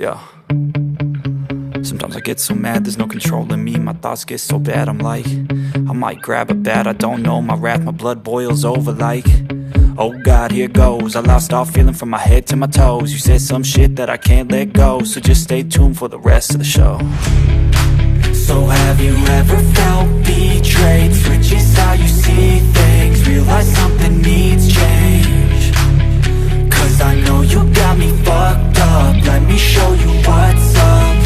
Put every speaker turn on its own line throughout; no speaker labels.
Yeah. Sometimes I get so mad, there's no controlling me. My thoughts get so bad, I'm like, I might grab a bat, I don't know. My wrath, my blood boils over like, oh God, here goes. I lost all feeling from my head to my toes. You said some shit that I can't let go, so just stay tuned for the rest of the show. So have you ever felt betrayed? Switches how you see things, realize something needs change. Cause I know you got me fucked up, let me show you what's up.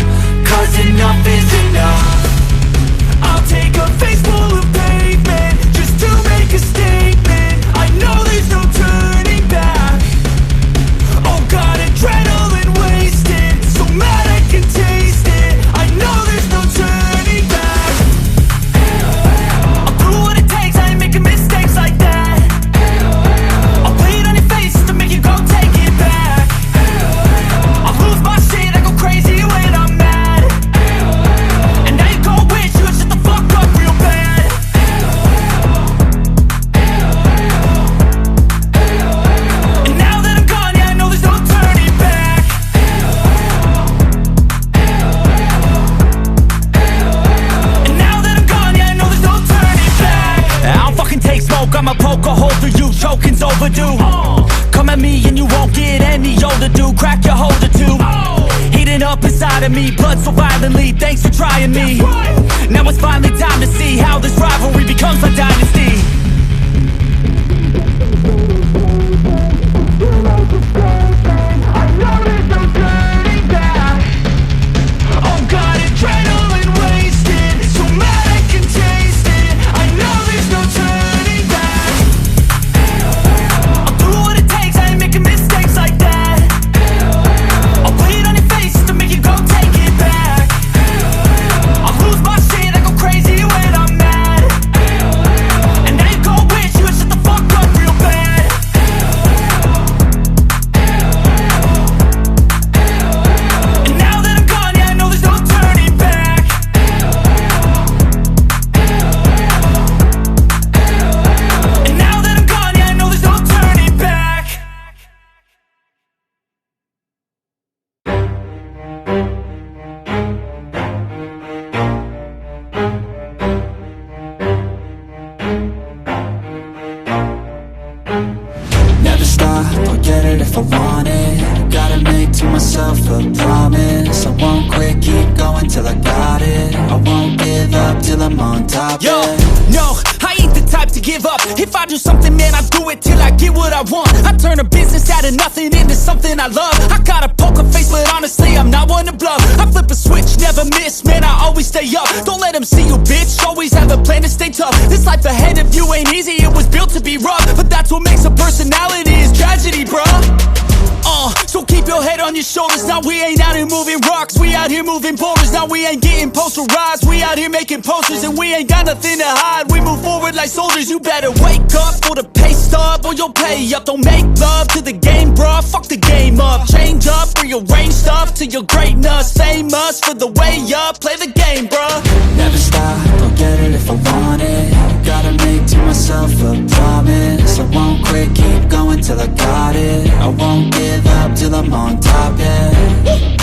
Cause enough is enough. I'll take a face full of pavement just to make a statement. I know there's no turning back. Oh God, adrenaline wasted, so mad I can taste it. I know there's no turning back. I'll do what it takes, I ain't making mistakes like that. I'll play it on your face to make you go take it back. I'll lose my shit, I go crazy when I'm mad. And now you gon' wish you would shut the fuck up real bad. And now that I'm gone, yeah, I know there's no turning back. And now that I'm gone, yeah, I know there's no turning back. I don't fucking take smoke, I'ma poke a hole through you, choking's overdue. Come at me and you won't get any older, dude. Crack your holder too. Heating up inside of me, blood so violently. Thanks for trying me. Now it's finally time to see how this rivalry becomes a dynasty. I know there's no turning back. Oh God, adrenaline wasted, so mad I can taste it. I know there's no turning back. I'll do what it takes, I ain't making mistakes like that. I'll play it on your face to make you go take it back. I'll lose my shit, I go crazy when I'm mad. And now you gon' wish you would shut the fuck up real bad. And now that I'm gone, yeah, I know there's no turning back. And now that I'm gone, yeah, I know there's no turning back. Never stop, I'll get it if I want it. Gotta make to myself a promise. I won't quit, keep going till I got it. I won't give up till I'm on top.
Yo,
yeah.
no, I ain't the type to give up. If I do something, man, I do it till I get what I want. I turn a business out of nothing into something I love. I got a poker face, but honestly, I'm not one to bluff. I flip a switch, never miss, man, I always stay up. Don't let them see you, bitch, always have a plan to stay tough. This life ahead of you ain't easy, it was built to be rough. But that's what makes a personality, is tragedy, bruh. So keep your head on your shoulders. Now we ain't out here moving rocks, we out here moving boulders. Now we ain't getting posterized, we out here making posters. And we ain't got nothing to hide, we move forward like soldiers. You better wake up for the pay stub, or you'll pay up. Don't make love to the game, bruh, fuck the game up. Change up, rearrange stuff to your greatness. Famous for the way up, play the game, bruh.
Never stop, I'll get it if I want it. Gotta make to myself a promise. I won't quit, keep going till I got it. I won't give up till I'm on top, yeah.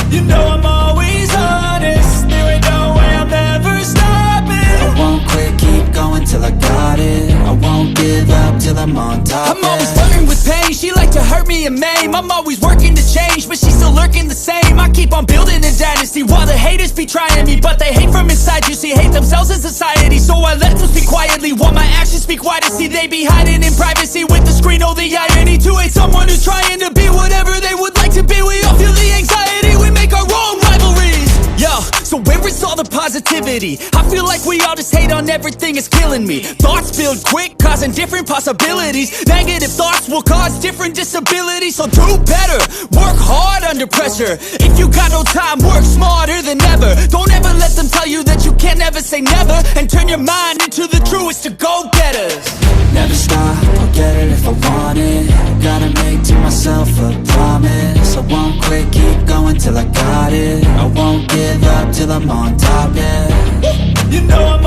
You know I'm always honest, there ain't no way I'm ever stopping.
I won't quit, keep going till I got it. I won't give up till I'm on top,
I'm always flirting with pain, she like to hurt me and maim. I'm always working to change, but she's still lurking the same. I keep on building a dynasty while the haters be trying me. But they hate from inside, you see, hate themselves in society. So I let them speak quietly while my actions speak wider. See, they be hiding in privacy with the screen. Oh, the irony to hate someone who's trying to be whatever they would like to be. We all feel the anxiety, we make our own rivalries. Yo, so where is all the positivity? I feel like we all just hate on everything, it's killing me. Thoughts build quick, causing different possibilities. Negative thoughts will cause different disabilities. So do better, work hard under pressure. If you got no time, work smarter than ever. Don't ever let them tell you that you can't never say never. And turn your mind into the truest of go-getters.
Never stop, I'll get it if I want it. Gotta make to myself a promise. I won't quit, keep going till I got it. I won't give up till I'm on top, yeah.
You know I'm